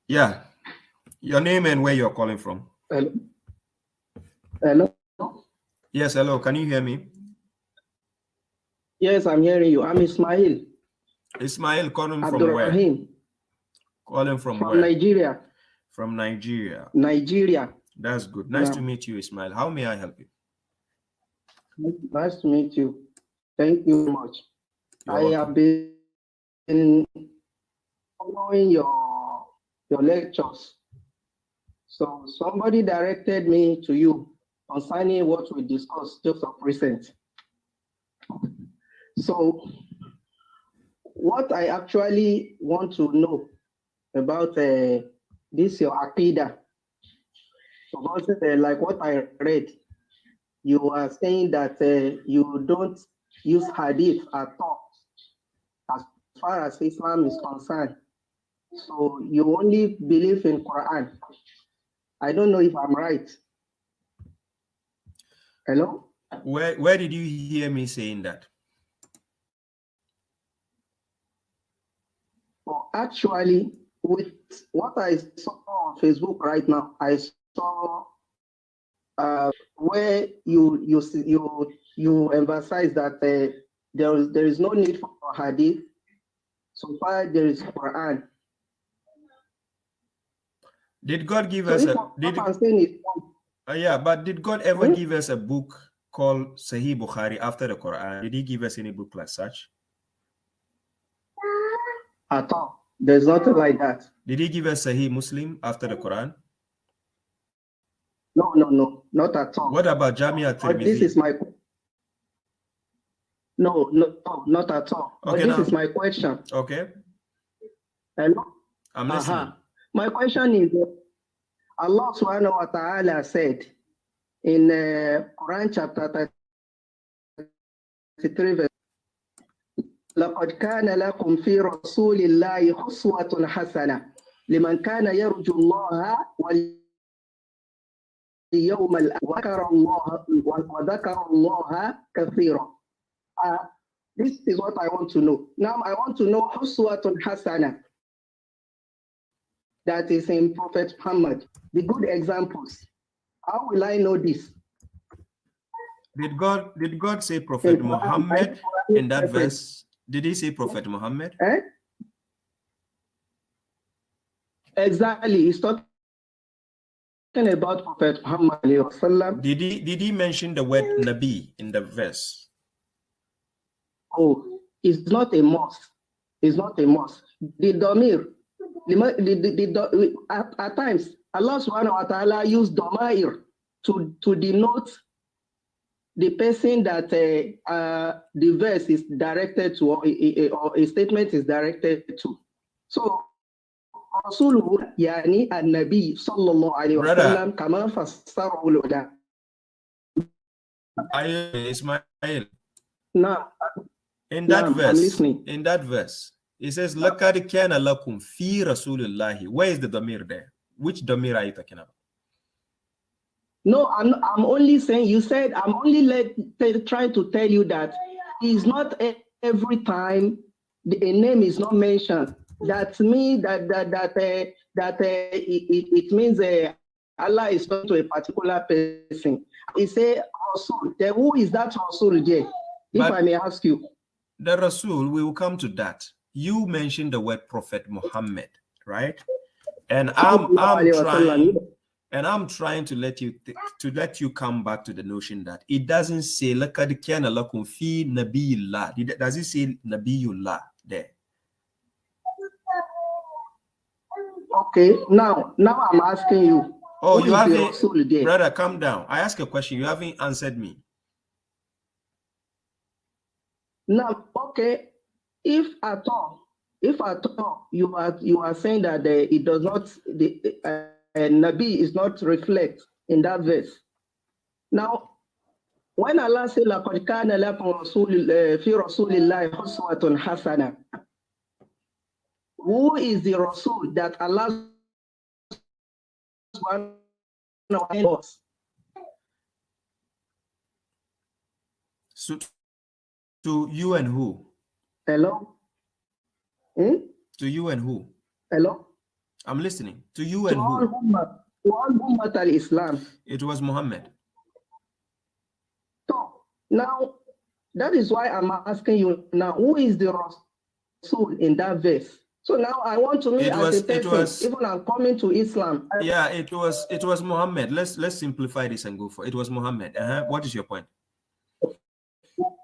Yeah. Your name and where you're calling from. Hello. Hello. Yes, hello. Can you hear me? Yes, I'm hearing you. I'm Ismail Ismail, calling from where? Abdurrahim Calling from from where? Nigeria. From Nigeria. Nigeria. That's good. Nice to Now, meet you, Ismail. How may I help you? nice to meet you. Thank you very much. You're I welcome. have been following your lectures. So somebody directed me to you concerning what we discussed just of recent. So what I actually want to know about this your Aqidah, because like what I read, you are saying that you don't use hadith at all as far as Islam is concerned. So you only believe in Quran. I don't know if I'm right. Hello? Where did you hear me saying that? Well, actually, with what I saw on Facebook right now, I saw where you emphasize that there is no need for hadith so far there is Quran. Did God give So us if a what I'm saying is yeah, but did God ever give us a book called Sahih Bukhari after the Quran? Did he give us any book like such? At all. There's nothing like that. Did he give us Sahih Muslim after the Quran? No, not at all. What about Jamia But this Tirmidhi? is my no, not at all. But Okay, this now. is my question. Okay. Hello? I'm listening. My question is Allah subhanahu wa ta'ala said in Quran chapter 33 verse لقد كان لكم في رسول الله أسوة حسنة لمن كان يرجو الله واليوم الآخر وذكر الله كثيرا. This is what I want to know. Now I want to know Uswatun Hasana, that is in Prophet Muhammad, the good examples. How will I know this? Did God say Prophet Muhammad in that verse? Did he say Prophet Muhammad? Exactly. He's talking about Prophet Muhammad. Did he mention the word Nabi in the verse? Oh, it's not a must. It's not a must. The Damir, at times, Allah subhanahu wa ta'ala used Damair to denote the person that the verse is directed to, or a statement is directed to. So, Rasuluhu yani an-Nabi sallallahu alayhi wa sallam kama fassarahu al-ulama. Ismail. Now, in that verse, I'm listening. In that verse, it says, "Laqad kana lakum fi rasulillahi." Where is the damir there? Which damir are you talking about? No, I'm only saying. You said I'm only trying to tell you that it's not every time a name is not mentioned. That means it means Allah is talking to a particular person. He say Rasul. Then who is that Rasul there? If I may ask you. The Rasul, we will come to that. You mentioned the word Prophet Muhammad, right? And I'm trying to let you come back to the notion that it doesn't say laqad kana lakum fi nabiyillah. Does it say nabiyullah there? Okay, now I'm asking you. Oh, you haven't, brother, calm down. I asked a question. You haven't answered me. Now, okay, if at all you are saying that it does not, the Nabi is not reflect in that verse. Now, when Allah says لَقَدْ كَانَ لَكُمْ فِي رَسُولِ اللَّهِ أُسْوَةٌ حَسَنَةٌ, who is the Rasul that Allah was? So, to you and who? Hello? To you and who? Hello? I'm listening to you. To And all who? Ummah, to all Ummah al-Islam. It was Muhammad. So now, that is why I'm asking you now, who is the Rasul in that verse? So now I want to meet as a person, even I'm coming to Islam. Yeah, it was Muhammad. Let's simplify this and go for it. It was Muhammad. What is your point?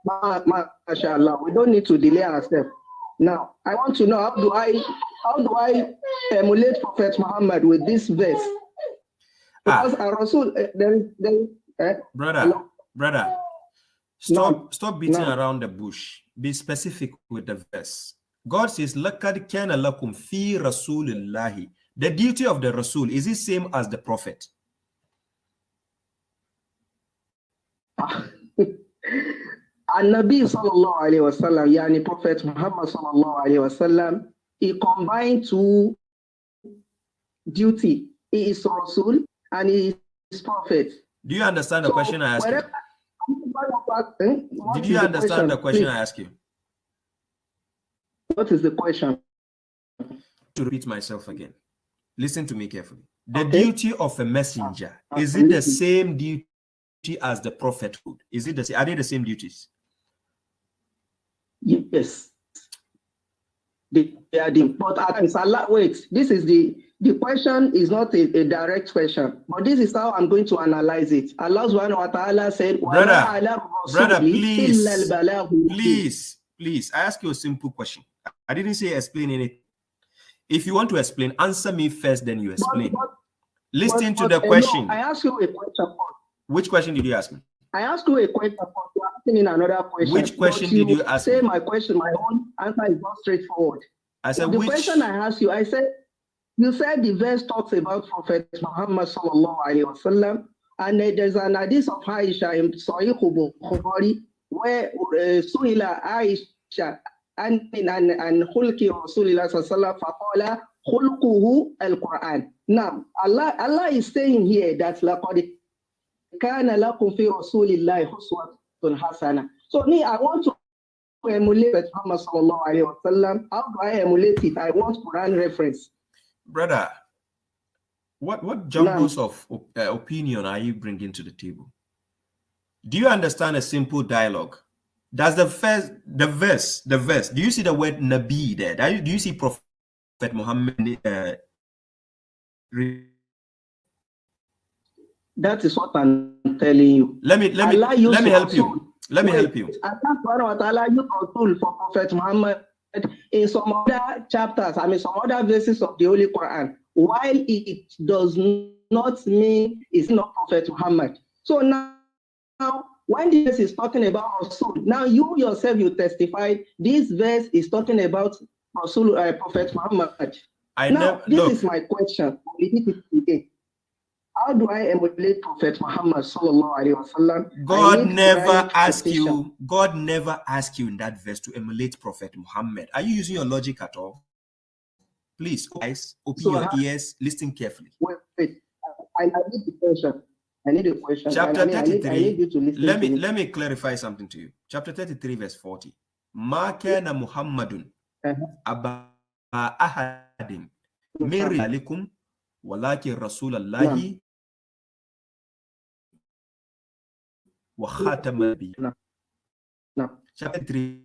MashaAllah, we don't need to delay ourselves. Now, I want to know how do I emulate Prophet Muhammad with this verse? Because a Rasul, brother, stop beating around the bush. Be specific with the verse. God says, "Laqad kana lakum fi rasulillahi." The duty of the Rasul is the same as the Prophet. An-Nabi sallallahu alayhi wa sallam, yani Prophet Muhammad sallallahu alayhi wa sallam, he combined two duty. He is Rasul and he is Prophet. Do you understand the question I asked you? Did you understand the question I asked you? What is the question? To repeat myself again. Listen to me carefully. The duty of a messenger, is it the same duty as the prophethood? Is it the same? Are they the same duties? Yes. They are the, but at times, Allah, wait, this is the question is not a direct question, but this is how I'm going to analyze it. Allah subhanahu wa ta'ala said, brother, please, I ask you a simple question. I didn't say explain anything. If you want to explain, answer me first, then you explain. Listen to the question. No, I asked you a question first. Which question did you ask me? I asked you a question first. You are asking another question. Which question did you ask me? Say my question, my own answer is not straightforward. I said, the question I asked you, I said, you said the verse talks about Prophet Muhammad sallallahu alaihi wasallam, and there's an hadith of Aisha in Sahih Bukhari where Suila Aisha and Khulqi Rasulullah sallallahu faqala khulquhu al-Quran. Now, Allah is saying here that laqad kana lakum fi Rasulillahi uswatun hasana. So me, I want to emulate Muhammad sallallahu alaihi wasallam. How do I emulate it? I want Quran reference. Brother, what jumbles of opinion are you bringing to the table? Do you understand a simple dialogue? Does the verse, do you see the word Nabi there? Do you see Prophet Muhammad? That is what I'm telling you. Let me help you. Let me help you. Allah used Rasul for Prophet Muhammad in some other chapters, some other verses of the Holy Quran, while it does not mean it's not Prophet Muhammad. So now when this is talking about Rasul, now you yourself, you testified, this verse is talking about Rasul, Prophet Muhammad. This is my question. How do I emulate Prophet Muhammad sallallahu alaihi wasallam? God never asked you in that verse to emulate Prophet Muhammad. Are you using your logic at all? Please, guys, open your ears, listen carefully. Wait. I need the question. I need a question. Chapter 33. I need you to listen let me clarify something to you. Chapter 33, verse 40. Ma kana Muhammadun aba ahadin min rijalikum walakin Rasulallahi wa khataman nabiyyin. Chapter 3.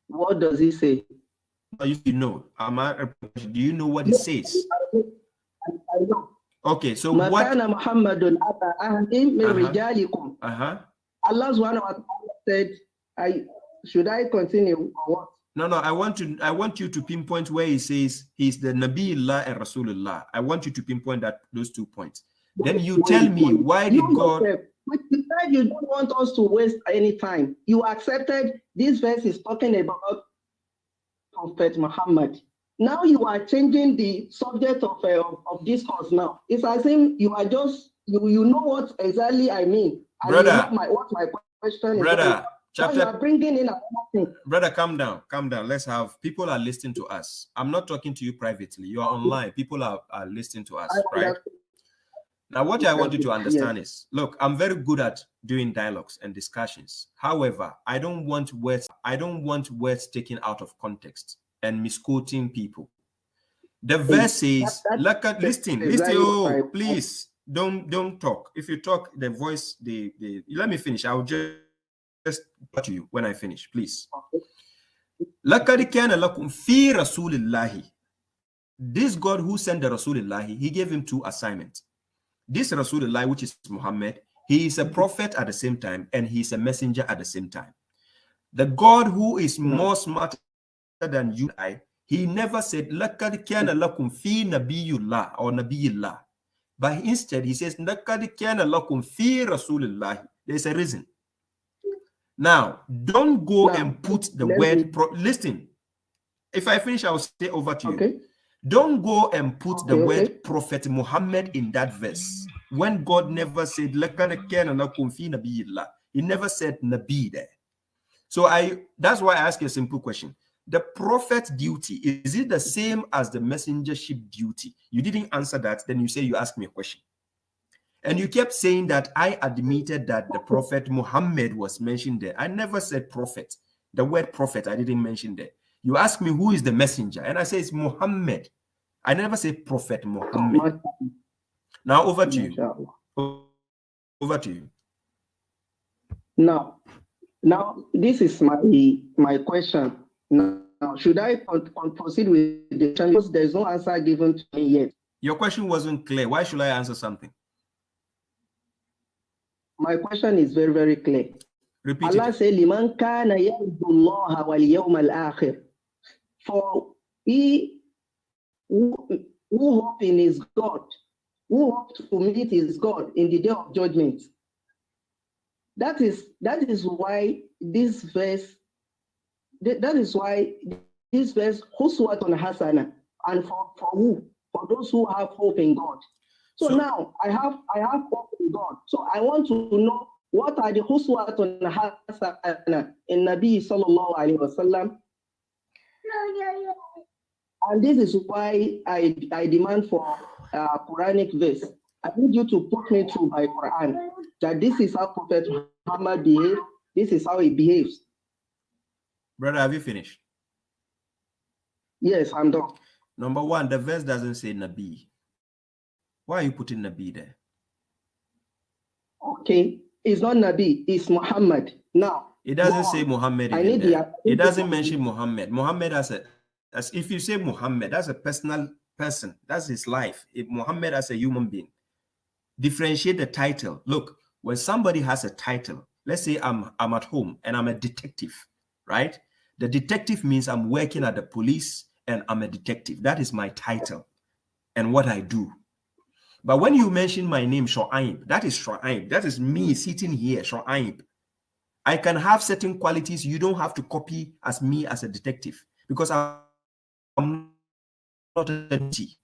What does he say? You know. Do you know what it says? I know. Okay, so what? Allah subhanahu wa ta'ala said, should I continue or what? No, I want you to pinpoint where he says he's the Nabiullah and Rasulullah. I want you to pinpoint those 2 points. Then you tell me why did God... You said you don't want us to waste any time. You accepted this verse is talking about Prophet Muhammad. Now you are changing the subject of discourse now. It's as if you are just, you know what exactly I mean. And brother, you know what my question brother, is. So you are bringing in another thing. Brother, calm down. Let's have, people are listening to us. I'm not talking to you privately. You are online. People are listening to us, right? Now, what I want you to understand is, look, I'm very good at doing dialogues and discussions. However, I don't want words taken out of context and misquoting people. The verse says, listen, oh, please don't talk. If you talk, the voice, let me finish. I'll just talk to you when I finish, please. لَقَدْ كَانَ لَكُمْ فِي رَسُولِ اللَّهِ. This God who sent the Rasulullah, he gave him 2 assignments. This Rasulullah, which is Muhammad, he is a prophet at the same time, and he is a messenger at the same time. The God who is more smarter than you and I, he never said, لَقَدْ كَانَ لَكُمْ فِي نَبِيِّ اللَّهِ or نَبِيِّ اللَّهِ. But instead, he says, لَقَدْ كَانَ لَكُمْ فِي رَسُولِ اللَّهِ. There's a reason. Now, don't go and put the word, listen, if I finish, I'll say over to you. Don't go and put the word Prophet Muhammad in that verse. When God never said, he never said Nabi there. So that's why I ask you a simple question. The prophet's duty, is it the same as the messengership duty? You didn't answer that, then you say you asked me a question. And you kept saying that I admitted that the prophet Muhammad was mentioned there. I never said prophet. The word prophet, I didn't mention there. You ask me who is the messenger, and I say it's Muhammad. I never say Prophet Muhammad. Now over to you. Over to you. Now this is my question. Now, should I proceed with the question? Because there's no answer given to me yet. Your question wasn't clear. Why should I answer something? My question is very, very clear. Repeat Allah said, "Liman kana yarju Allah wal yawm al-akhir." For he who hope in his God, who hope to meet his God in the day of judgment. That is why this verse. That is why this verse Huswatun Hasana, and for who? For those who have hope in God. So now I have hope in God. So I want to know what are the Huswatun Hasana in Nabi Sallallahu Alaihi Wasallam. And this is why I demand for Quranic verse. I need you to put me through by Quran that this is how Prophet Muhammad behaves. This is how he behaves. Brother, have you finished? Yes, I'm done. Number 1, the verse doesn't say Nabi. Why are you putting Nabi there? Okay, it's not Nabi, it's Muhammad. Now, it doesn't say Muhammad. It doesn't mention Muhammad. Muhammad as if you say Muhammad, that's a personal person. That's his life. If Muhammad as a human being. Differentiate the title. Look, when somebody has a title, let's say I'm at home and I'm a detective, right? The detective means I'm working at the police and I'm a detective. That is my title and what I do. But when you mention my name, Shoaib, that is Shoaib. That is me sitting here, Shoaib. I can have certain qualities you don't have to copy as me as a detective because I'm not a detective.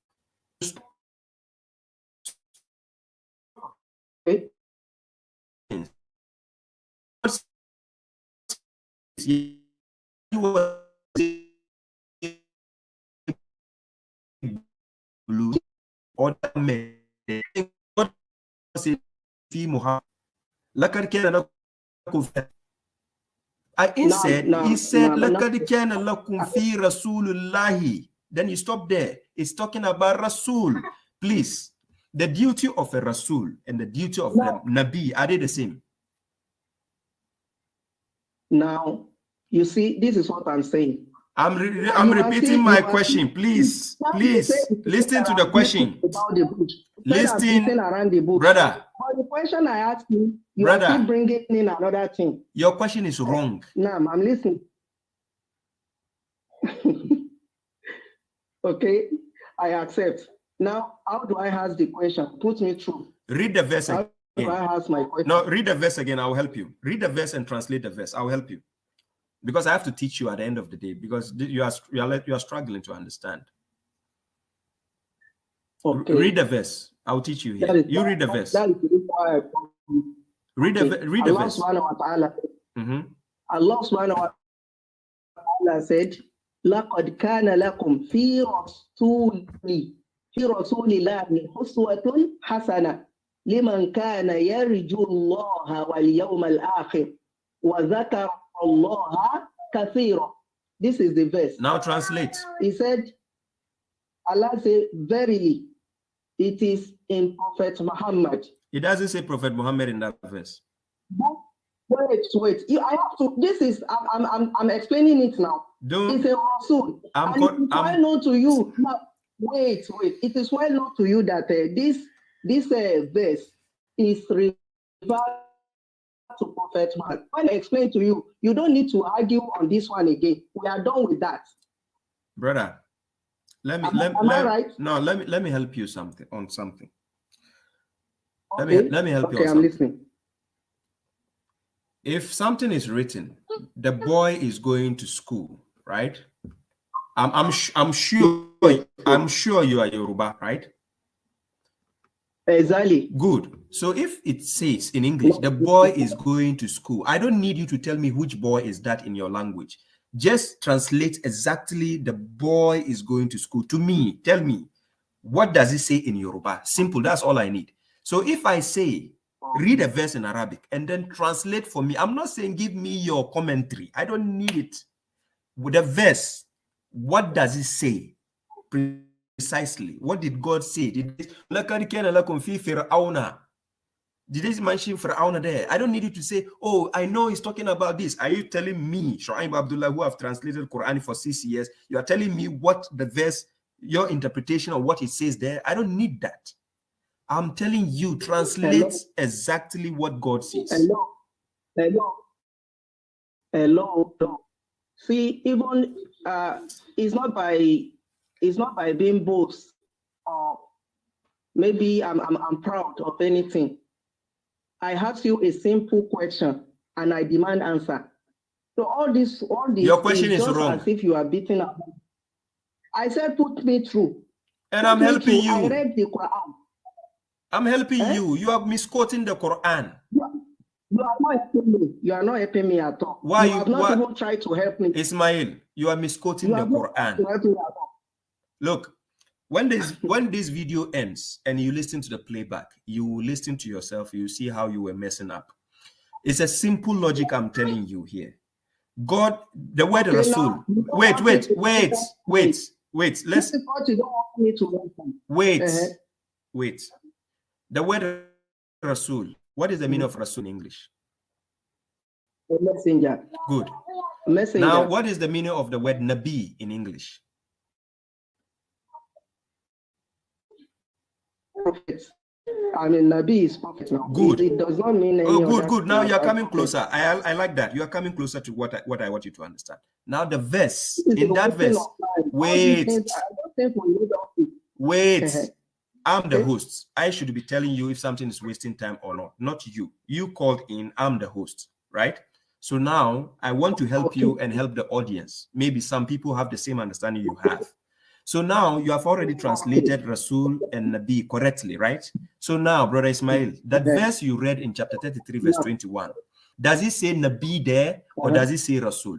Blue or he said لَقَدْ كَانَ لَكُمْ فِي رَسُولِ اللَّهِ. Then you stop there. It's talking about Rasul. Please, the duty of a Rasul and the duty of the Nabi, are they the same? Now, you see, this is what I'm saying. I'm repeating my question. Please listen to the question. Listen, around the bush. Brother. But the question I asked you, you are still bringing in another thing. Your question is wrong. No, I'm listening. Okay, I accept. Now, how do I ask the question? Put me through. Read the verse again. How do I ask my question? No, read the verse again. I will help you. Read the verse and translate the verse. I will help you. Because I have to teach you at the end of the day, because you are struggling to understand. Okay. Read the verse. I'll teach you here. You read the verse. Read the verse. Allah subhanahu wa ta'ala said, لَقَدْ كَانَ لَكُمْ فِي رَسُولِ اللَّهِ أُسْوَةٌ حَسَنَةٌ لمن كان يرجو الله واليوم الآخر وذكر الله كثيرا. This is the verse. Now translate. He said, Allah said, verily, it is in Prophet Muhammad. It doesn't say Prophet Muhammad in that verse. Wait. I have to. This is. I'm explaining it now. It's a Rasul. And it's well known to you. Now, wait. It is well known to you that this verse is referred to Prophet Muhammad. When I explain to you, you don't need to argue on this one again. We are done with that, brother. Let me help you on something. Okay. Let me help you. Okay, I'm listening. If something is written, the boy is going to school, right? I'm sure you are Yoruba, right? Exactly. Good. So if it says in English, the boy is going to school, I don't need you to tell me which boy is that in your language. Just translate exactly the boy is going to school to me. Tell me, what does it say in Yoruba? Simple. That's all I need. So if I say, read a verse in Arabic and then translate for me, I'm not saying give me your commentary. I don't need it. With the verse, what does it say precisely? What did God say? Did it mention Fir'auna there? I don't need you to say, oh, I know he's talking about this. Are you telling me, Shu'aib Abdullah, who have translated Quran for 6 years, you are telling me what the verse, your interpretation of what it says there? I don't need that. I'm telling you, translate exactly what God says. Hello. See, even it's not by being boast or maybe I'm proud of anything. I ask you a simple question and I demand answer. So all this your question is just wrong. As if you are beating up. I said put me through. And I'm helping you. I read the Quran. I'm helping you. You are misquoting the Quran. You are not helping me. You are not helping me at all. Why you have not even tried to help me. Ismail, you are misquoting the Quran. Look, when this video ends and you listen to the playback, you will listen to yourself, you see how you were messing up. It's a simple logic I'm telling you here. God, the word Rasul. Wait. Let's wait. The word Rasul. What is the meaning of Rasul in English? A messenger. Good. A messenger. Now, what is the meaning of the word Nabi in English? Prophet. I mean, Nabi is prophet now. Good. It does not mean any. Oh, good. Now you're coming closer. I like that. You are coming closer to what I want you to understand. Now the verse, in that verse, wait. I'm the host. I should be telling you if something is wasting time or not you. You called in, I'm the host, right? So now I want to help you and help the audience. Maybe some people have the same understanding you have. So now you have already translated Rasul and Nabi correctly, right? So now, Brother Ismail, that verse you read in chapter 33, verse 21, does it say Nabi there or does it say Rasul?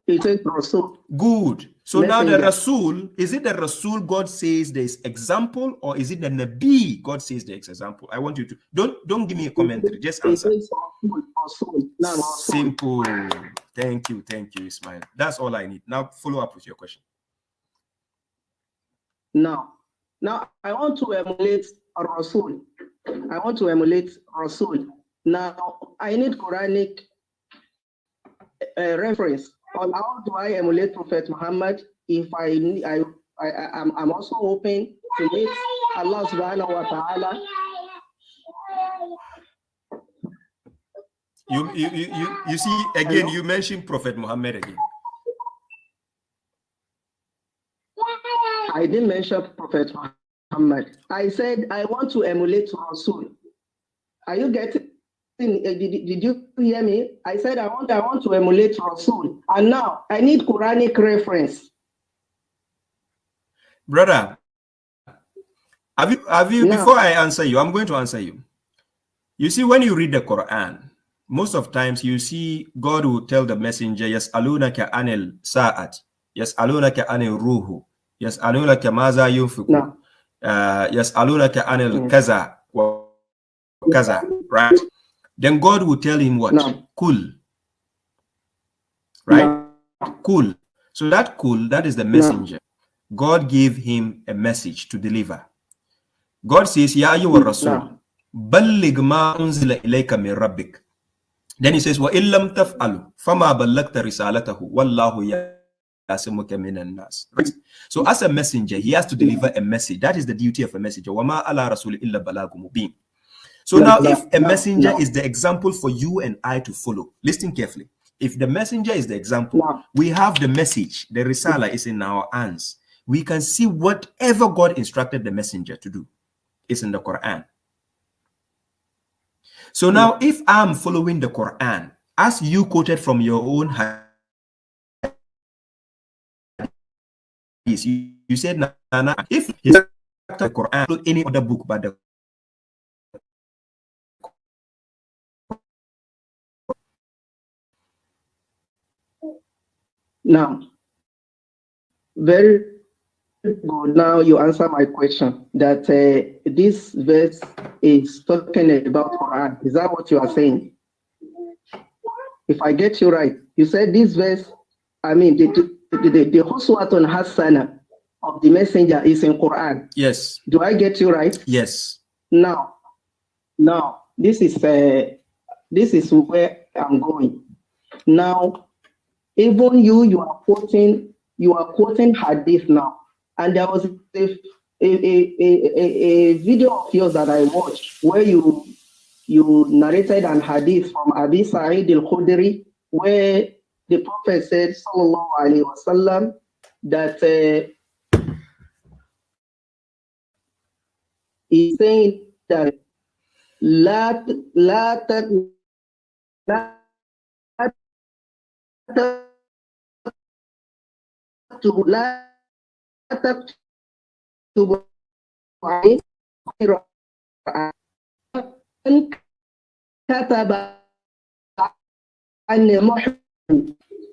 It says Rasul. Good. So now the Rasul, is it the Rasul God says there is example or is it the Nabi God says there is example? I want you to, don't give me a commentary, just answer. Simple. Thank you, Ismail. That's all I need. Now follow up with your question. Now I want to emulate Rasul. Now I need Quranic reference on how do I emulate Prophet Muhammad. If I'm also open to meet Allah subhanahu wa ta'ala. You see again. Hello? You mentioned Prophet Muhammad again. I didn't mention Prophet Muhammad. I said I want to emulate Rasul. Are you getting? Did you hear me? I said I want to emulate Rasul, and now I need Quranic reference. Brother, have you? Now, before I answer you, I'm going to answer you. You see, when you read the Quran, most of times you see God will tell the messenger, Yas'alunaka anil sa'at, Yas'alunaka anil ruhu, Yas'alunaka maza yunfiqun. Yas'alunaka anil kaza wa kaza, right? Then God will tell him what? No. Kul. Right? No. Kul. So that kul, that is the messenger. God gave him a message to deliver. God says, Ya ayyuha rasul, balligh ma unzila ilayka min rabbik. Then he says, Wa illam taf'alu, fama ballagta risalatahu, wallahu yasimuka minan nas. Right? So as a messenger, he has to deliver a message. That is the duty of a messenger. Wa ma ala rasul illa balaghu mubin. So now if a messenger is the example for you and I to follow, listen carefully. If the messenger is the example, we have the message, the risala is in our hands. We can see whatever God instructed the messenger to do is in the Quran. So now if I'm following the Quran, as you quoted from your own hadith, you said, Nana, if the Quran, any other book but the Now, very good. Now you answer my question that this verse is talking about Quran. Is that what you are saying? If I get you right, you said this verse, I mean, the Huswatun Hasana of the messenger is in Quran. Yes. Do I get you right? Yes. Now, this is where I'm going. Now, even you are quoting hadith now, and there was a video of yours that I watched where you narrated an hadith from Abi Sa'id al-Khudri, where the Prophet said, sallallahu alaihi wasallam, that he's saying that la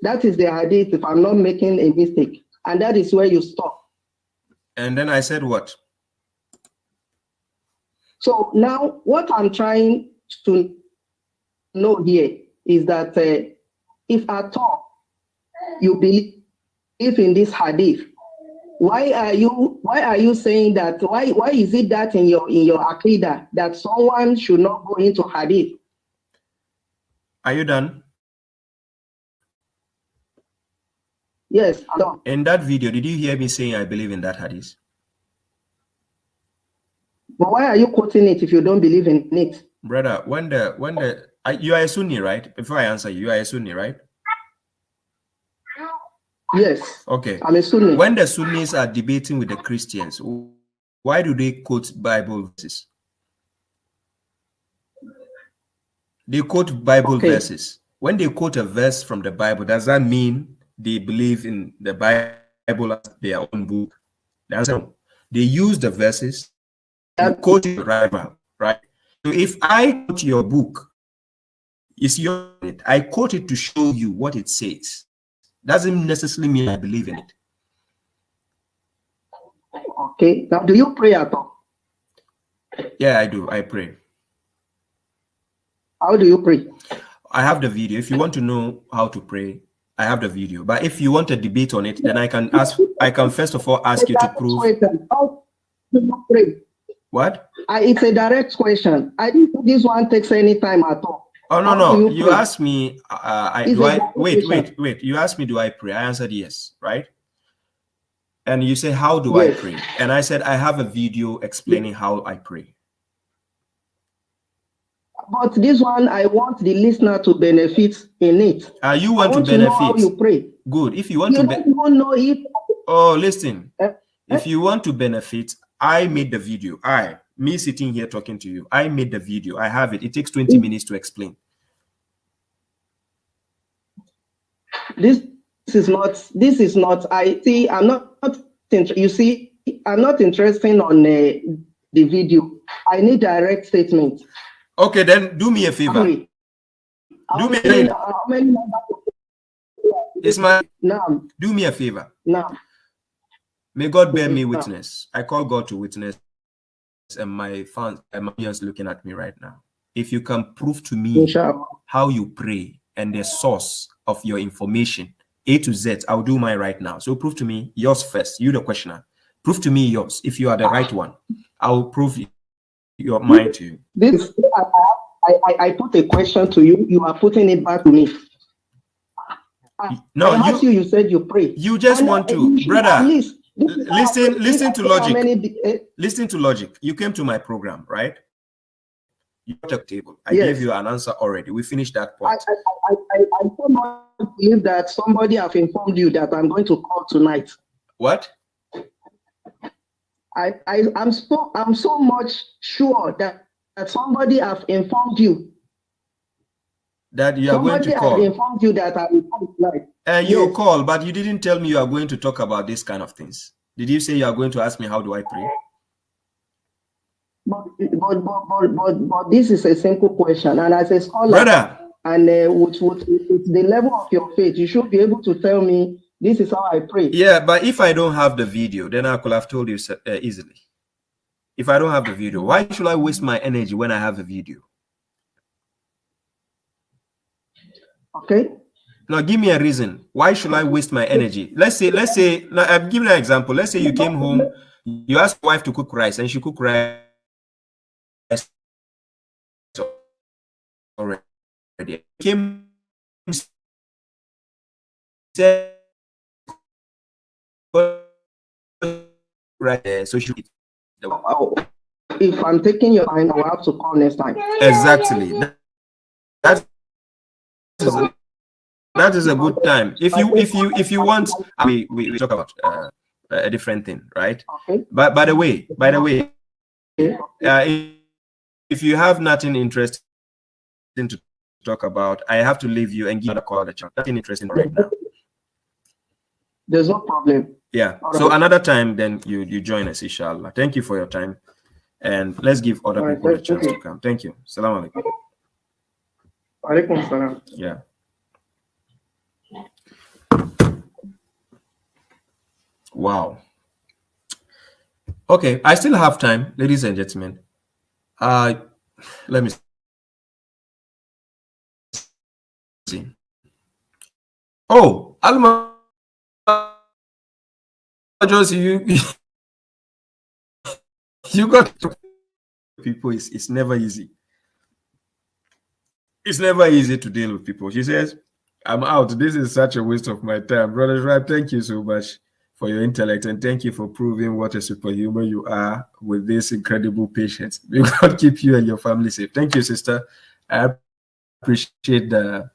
that is the hadith, if I'm not making a mistake, and that is where you stop. And then I said what? So now what I'm trying to know here is that if at all you believe in this hadith, why are you saying that? Why is it that in your aqidah that someone should not go into hadith? Are you done? Yes, I'm done. In that video, did you hear me saying I believe in that hadith? But why are you quoting it if you don't believe in it? Brother, you are a Sunni, right? Before I answer you are a Sunni, right? Yes. Okay. I'm a Sunni. When the Sunnis are debating with the Christians, why do they quote Bible verses? They quote Bible verses. When they quote a verse from the Bible, does that mean they believe in the Bible as their own book? The answer, they use the verses to quote your rival, right? So if I quote your book, it's your, I quote it to show you what it says. Doesn't necessarily mean I believe in it. Okay. Now, do you pray at all? Yeah, I do. I pray. How do you pray? I have the video. If you want to know how to pray, I have the video. But if you want a debate on it, then I can first of all ask you to prove. How do you pray? What? It's a direct question. I think this one takes any time at all. Oh, no. You asked me, wait. You asked me, do I pray? I answered yes, right? And you say, how do I pray? And I said, I have a video explaining how I pray. But this one, I want the listener to benefit in it. You want to benefit? Know how you pray. Good. If you want to benefit. You don't know it. Oh, listen. If you want to benefit, I made the video. Me sitting here talking to you, I made the video. I have it. It takes 20 minutes to explain. This is not, I see, I'm not, you see, I'm not interested on the video. I need direct statement. Okay, then do me a favor. Do me a favor. Ismail, no. Do me a favor. No. May God bear me witness. I call God to witness, and my fans and my audience looking at me right now. If you can prove to me how you pray and the source of your information, A to Z, I'll do mine right now. So prove to me yours first. You, the questioner. Prove to me yours. If you are the right one, I'll prove your mind to you. This I put a question to you. You are putting it back to me. No, I asked you said you pray. You just want to, brother. Listen to logic. Listen to logic. You came to my program, right? You got a table. I gave you an answer already. We finished that point. I so much believe that somebody have informed you that I'm going to call tonight. What? I'm so much sure that somebody have informed you that you are going to call. Somebody have informed you that I will call tonight. You call, but you didn't tell me you are going to talk about this kind of things. Did you say you are going to ask me how do I pray? But this is a simple question, and as a scholar, brother, and with the level of your faith, you should be able to tell me this is how I pray. Yeah, but if I don't have the video, then I could have told you easily. If I don't have the video, why should I waste my energy when I have the video? Okay. Now give me a reason. Why should I waste my energy? Let's say, now I'm giving an example. Let's say you came home, you asked your wife to cook rice, and she cooked rice already. Came right, so she. If I'm taking your time, I will have to call next time. Exactly. That is a good time. If you want, we talk about a different thing, right? Okay. But by the way, if you have nothing interesting to talk about, I have to leave you and give you a call at the chat. Nothing interesting right now. There's no problem. Yeah. So another time, then you join us, inshallah. Thank you for your time, and let's give other people a chance to come. Thank you. Assalamu alaikum. Alaikum salam. Yeah. Wow. Okay, I still have time, ladies and gentlemen. Let me see. Oh, Alma, you got people. It's never easy. It's never easy to deal with people. She says, "I'm out. This is such a waste of my time, brother." Right? Thank you so much for your intellect, and thank you for proving what a superhuman you are with this incredible patience. May God keep you and your family safe. Thank you, sister. I appreciate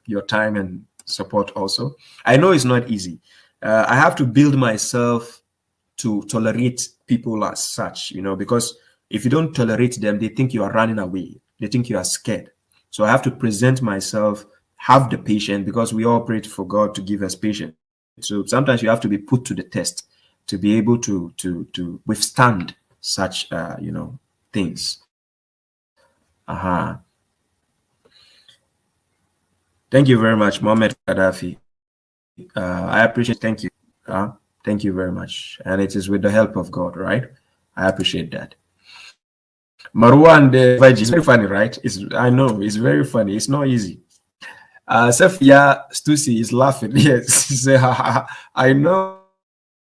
your time and support also. I know it's not easy. I have to build myself to tolerate people as such, because if you don't tolerate them, they think you are running away. They think you are scared. So I have to present myself, have the patience, because we operate for God to give us patience. So sometimes you have to be put to the test to be able to withstand such things. Thank you very much, Mohammed Gaddafi. I appreciate. Thank you. Thank you very much. And it is with the help of God, right? I appreciate that. Marwan the Vigi is very funny, right? I know it's very funny. It's not easy. Safia Stussy is laughing. Yes, I know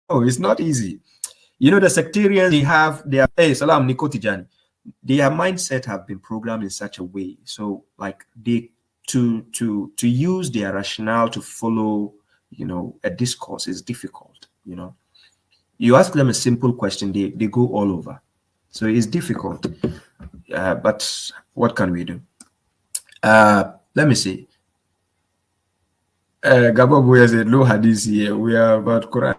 it's not easy. The sectarians hey, Salam Nikotijani, their mindset have been programmed in such a way. So like they to use their rationale to follow, a discourse is difficult. You ask them a simple question, they go all over. So it's difficult. But what can we do? Let me see. Gabobu has a low hadith here. We are about Quran.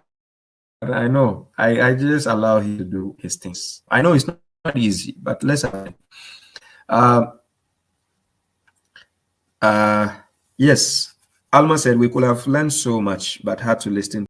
I know. I just allow him to do his things. I know it's not easy, but let's yes. Alma said we could have learned so much, but had to listen